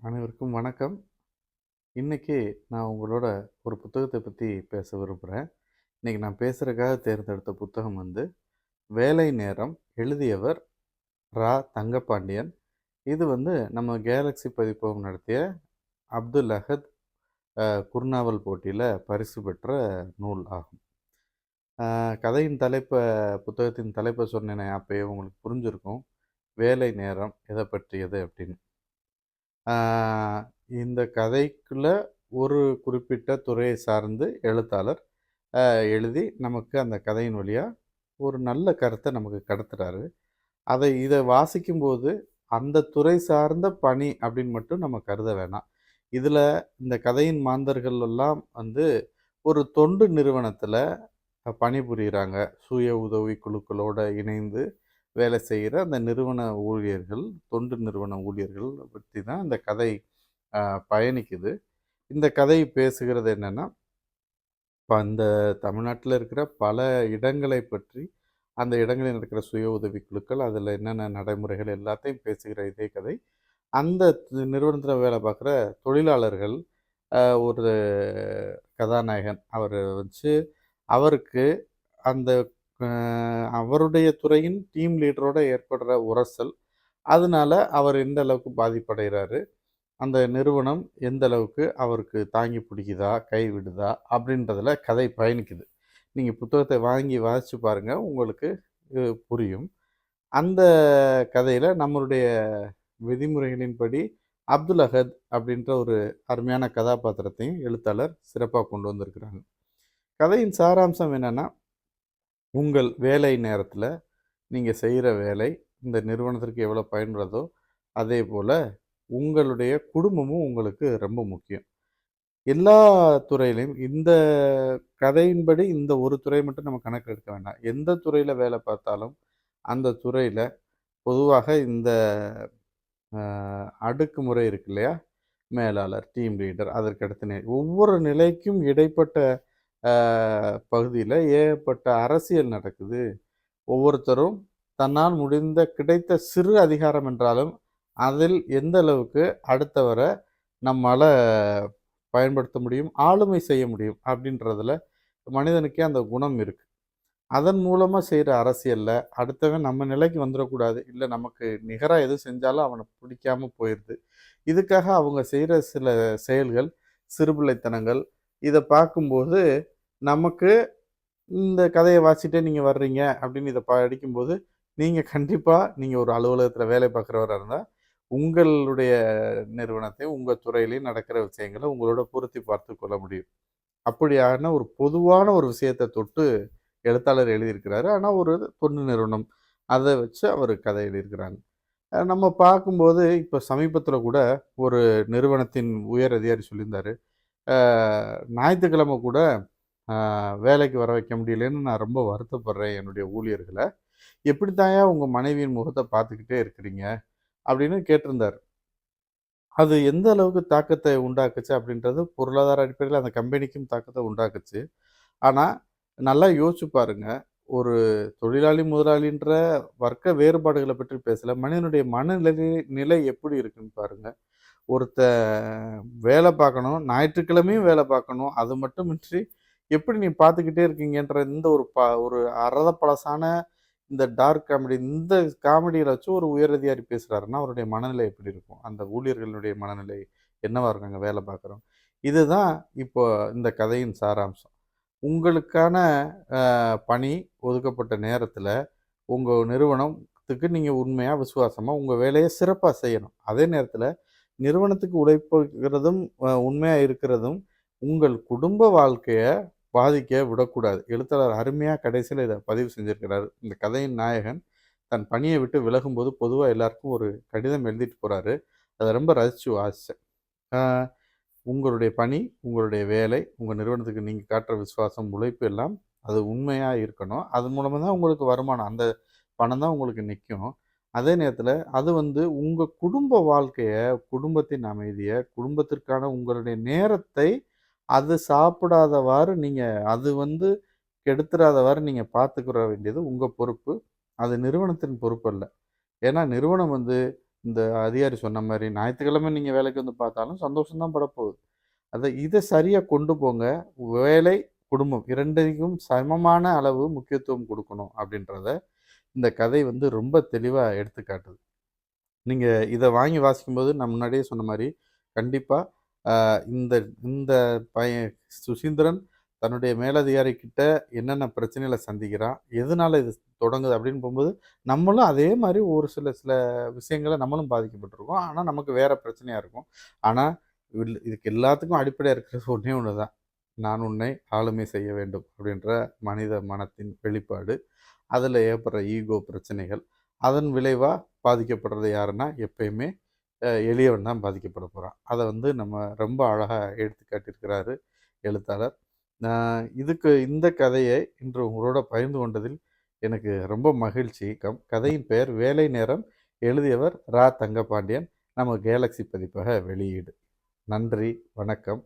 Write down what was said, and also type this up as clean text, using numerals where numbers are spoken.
அனைவருக்கும் வணக்கம். இன்னைக்கு நான் உங்களோட ஒரு புத்தகத்த பத்தி பேச விரும்புறேன். இன்னைக்கு நான் பேசுறதுக்காக தேர்ந்தெடுத்த புத்தகம் வந்து வேலை நேரம். எழுதியவர் ரா. தங்கபாண்டியன். இது வந்து நம்ம கேலக்ஸி பதிப்பகம் நடத்திய அப்துல் அஹத் குறுநாவல் போட்டியில பரிசு பெற்ற நூல் ஆகும். அ கதையின் புத்தகத்தின் தலைப்ப சொன்னேனே அப்பயே உங்களுக்கு புரிஞ்சிருக்கும். வேலை நேரம் எத பற்றியது அப்படின்னு. ஆ, இந்த கதைக்குள்ள ஒரு குறிப்பிட்ட துறையை சார்ந்து எழுத்தாளர் அ, எழுதி நமக்கு அந்த கதையின் வழியா ஒரு நல்ல கருத்தை நமக்கு கடத்துறாரு. இதை வாசிக்கும்போது அந்த துறை சார்ந்த பணி அப்படின்னு மட்டும் நம்ம கருத வேணாம். இதுல இந்த கதையின் மாந்தர்கள் எல்லாம் வந்து ஒரு தொண்டு நிறுவனத்துல பணிபுரியிறாங்க. சுய உதவி குழுக்களோட இணைந்து வேலை செய்கிற அந்த நிறுவன ஊழியர்கள், தொண்டு நிறுவன ஊழியர்கள் பற்றி தான் இந்த கதை அ பயணிக்குது. இந்த கதை பேசுகிறது என்னன்னா, இப்ப அந்த தமிழ்நாட்டில இருக்கிற பல இடங்களை பற்றி, அந்த இடங்களில் நடக்கிற சுய உதவி குழுக்கள், அதில என்னென்ன நடைமுறைகள் எல்லாத்தையும் பேசுகிற இதே கதை. அந்த நிறுவனத்தில வேலை பார்க்குற தொழிலாளர்கள், ஒரு கதாநாயகன். அவரு வச்சு அவருக்கு அந்த அ அவருடைய துறையின் டீம் லீடரோட ஏற்படுற உரசல், அதனால அவர் எந்த அளவுக்கு பாதிப்படைகிறாரு? அந்த நிறுவனம் எந்த அளவுக்கு அவருக்கு தாங்கி பிடிக்குதா, கைவிடுதா அப்படின்றதுல கதை பயணிக்குது. நீங்க புத்தகத்தை வாங்கி வாசிச்சு பாருங்க. உங்களுக்கு புரியும். அந்த கதையில நம்மளுடைய விதிமுறைகளின்படி அப்துல் அஹத் அப்படின்ற ஒரு அருமையான கதாபாத்திரத்தையும் எழுத்தாளர் சிறப்பா கொண்டு வந்திருக்கிறாங்க. கதையின் சாராம்சம் என்னன்னா, உங்கள் வேலை நேரத்தில நீங்க செய்ற வேலை இந்த நிறுவனத்திற்கு எவ்வளோ பயன்படுதோ, அதேபோல உங்களுடைய குடும்பமும் உங்களுக்கு ரொம்ப முக்கியம். எல்லா துறையிலயும் இந்த கதையின்படி இந்த ஒரு துறை மட்டும் நம்ம கணக்கில் எடுக்க வேண்டாம். எந்த துறையில வேலை பார்த்தாலும், அந்த துறையில பொதுவாக இந்த அ அடுக்குமுறை இருக்கு இல்லையா? மேலாளர், டீம் லீடர், அதற்கு அடுத்த ஒவ்வொரு நிலைக்கும் இடைப்பட்ட அ பகுதியில ஏகப்பட்ட அரசியல் நடக்குது. ஒவ்வொருத்தரும் தன்னால் முடிந்த கிடைத்த சிறு அதிகாரம் என்றாலும், அதில் எந்த அளவுக்கு அடுத்தவர நம்மால பயன்படுத்த முடியும், ஆளுமை செய்ய முடியும் அப்படின்றதுல மனிதனுக்கே அந்த குணம் இருக்கு. அதன் மூலமா செய்ற அரசியல்ல அடுத்தவன் நம்ம நிலைக்கு வந்துறக்கூடாது. இல்ல நமக்கு நிகரா எது செஞ்சாலும் அவன பிடிக்காம போயிருது. இதுக்காக அவங்க செய்ற சில செயல்கள், சிறுபிள்ளைத்தனங்கள், இத பார்க்கும்போது நமக்கு இந்த கதைய வாசிச்சுட்டே நீங்க வர்றீங்க அப்படின்னு இத படிக்கும்போது, நீங்க ஒரு அலுவலகத்தில வேலை பார்க்குறவரா இருந்தா, உங்களுடைய நிறுவனத்தையும், உங்க துறையிலயும் நடக்கிற விஷயங்கள உங்களோட பொருத்தி பார்த்துக் கொள்ள முடியும். அப்படியான ஒரு பொதுவான ஒரு விஷயத்த தொட்டு எழுத்தாளர் எழுதியிருக்கிறாரு. ஆனா ஒரு தொண்டு நிறுவனம். அத வச்சு அவரு கதை எழுதியிருக்கிறாங்க. நம்ம பார்க்கும்போது இப்ப சமீபத்தில கூட ஒரு நிறுவனத்தின் உயர் அதிகாரி சொல்லியிருந்தாரு. "அ ஞாயித்துக்கிழமை கூட அ வேலைக்கு வர வைக்க முடியலன்னு நான் ரொம்ப வருத்தப்படுறேன் என்னுடைய ஊழியர்கள. எப்படித்தான்யா உங்க மனைவியின் முகத்த பார்த்துக்கிட்டே இருக்கிறீங்க?" அப்படின்னு கேட்டிருந்தாரு. அது எந்த அளவுக்கு தாக்கத்த உண்டாக்குச்சு அப்படின்றது பொருளாதார அடிப்படையில அந்த கம்பெனிக்கும் தாக்கத்த உண்டாக்குச்சு. ஆனா, நல்லா யோசிச்சு பாருங்க. ஒரு தொழிலாளி, முதலாளின்ற வர்க்க வேறுபாடுகள பற்றி பேசல. மனிதனுடைய நிலை எப்படி இருக்குன்னு பாருங்க. வேல பார்க்கணும், ஞாயிற்றுக்கிழமையும் வேல பார்க்கணும். அது மட்டுமின்றி, எப்படி நீ பார்த்துக்கிட்டே இருக்கீங்கன்ற இந்த ஒரு அரத பழசான இந்த டார்க் காமெடி, இந்த காமெடியில வச்சு ஒரு உயர் அதிகாரி பேசுறாருன்னா, அவருடைய மனநிலை எப்படி இருக்கும்? அந்த ஊழியர்களுடைய மனநிலை என்னவா இருக்கும் அங்க வேல பார்க்குறவங்க? இதுதான் இப்போ இந்த கதையின் சாராம்சம். உங்களுக்கான பணி ஒதுக்கப்பட்ட நேரத்தில, உங்க நிறுவனத்துக்கு நீங்க உண்மையா, விசுவாசமா உங்க வேலைய சிறப்பா செய்யணும். அதே நேரத்தில நிறுவனத்துக்கு உழைப்புகிறதும், உண்மையா இருக்கிறதும், உங்கள் குடும்ப வாழ்க்கைய பாதிக்க விடக்கூடாது. எழுத்தாளர் அருமையா கடைசியில இத பதிவு செஞ்சிருக்கிறாரு. இந்த கதையின் நாயகன் தன் பணிய விட்டு விலகும்போது, பொதுவா எல்லாருக்கும் ஒரு கடிதம் எழுதிட்டு போறாரு. அத ரொம்ப ரசிச்சு வாசிச்சேன். ஆ உங்களுடைய பணி, உங்களுடைய வேலை, உங்க நிறுவனத்துக்கு நீங்க காட்டுற விசுவாசம், உழைப்பு எல்லாம் அது உண்மையா இருக்கணும். அதன் மூலமா தான் உங்களுக்கு வருமானம். அந்த பணம் தான் உங்களுக்கு நிக்கும். அதே நேரத்தில அது வந்து உங்க குடும்ப வாழ்க்கைய, குடும்பத்தின் அமைதிய, குடும்பத்திற்கான உங்களுடைய நேரத்தை அது சாப்பிடாதவாறு நீங்க அது வந்து கெடுத்துறாதவாறு நீங்க பார்த்துக்கிற வேண்டியது உங்க பொறுப்பு. அது நிறுவனத்தின் பொறுப்பு அல்ல. ஏன்னா நிறுவனம் வந்து இந்த அதிகாரி சொன்ன மாரி ஞாயித்துக்கிழமை நீங்க வேலைக்கு வந்து பார்த்தாலும் சந்தோஷம் தான் படப்போகுது. இத சரியா கொண்டு போங்க. வேலை, குடும்பம் 2க்கும் சமமான அளவு முக்கியத்துவம் குடுக்கணும் அப்படின்றத இந்த கதை வந்து ரொம்ப தெளிவா எடுத்துக்காட்டுது. நீங்க இத வாங்கி வாசிக்கும்போது நான் முன்னாடியே சொன்ன மாரி, கண்டிப்பா அ இந்த இந்த பையன் சுசீந்திரன் தன்னுடைய மேலதிகாரி கிட்ட என்னென்ன பிரச்சனைகள சந்திக்கிறான்? எதனால இது தொடங்குது? அப்படின்னு போம்போது, நம்மளும் அதே மாரி ஒரு சில சில விஷயங்கள நம்மளும் பாதிக்கப்பட்டுருக்கோம். ஆனா, நமக்கு வேற பிரச்சனையா இருக்கும். ஆனா, இதுக்கு எல்லாத்துக்கும் அடிப்படையா இருக்கிறது ஒண்ணே ஒண்ணு தான். "நான் உன்னை ஆளுமை செய்ய வேண்டும்" அப்படின்ற மனித மனத்தின் வெளிப்பாடு. அதில ஏற்படுற ஈகோ பிரச்சனைகள். அதன் விளைவா பாதிக்கப்படுறது யாருன்னா, எப்பயுமே எளியவன் தான் பாதிக்கப்பட போறான். அத வந்து நம்ம ரொம்ப அழகா எடுத்து காட்டியிருக்கிறாரு எழுத்தாளர். இந்த கதையை இன்று உங்களோட பகிர்ந்து கொண்டதில் எனக்கு ரொம்ப மகிழ்ச்சி. கதையின் பெயர் வேலை நேரம். எழுதியவர் ரா. தங்கபாண்டியன். நம்ம கேலக்ஸி பதிப்பக வெளியீடு. நன்றி, வணக்கம்.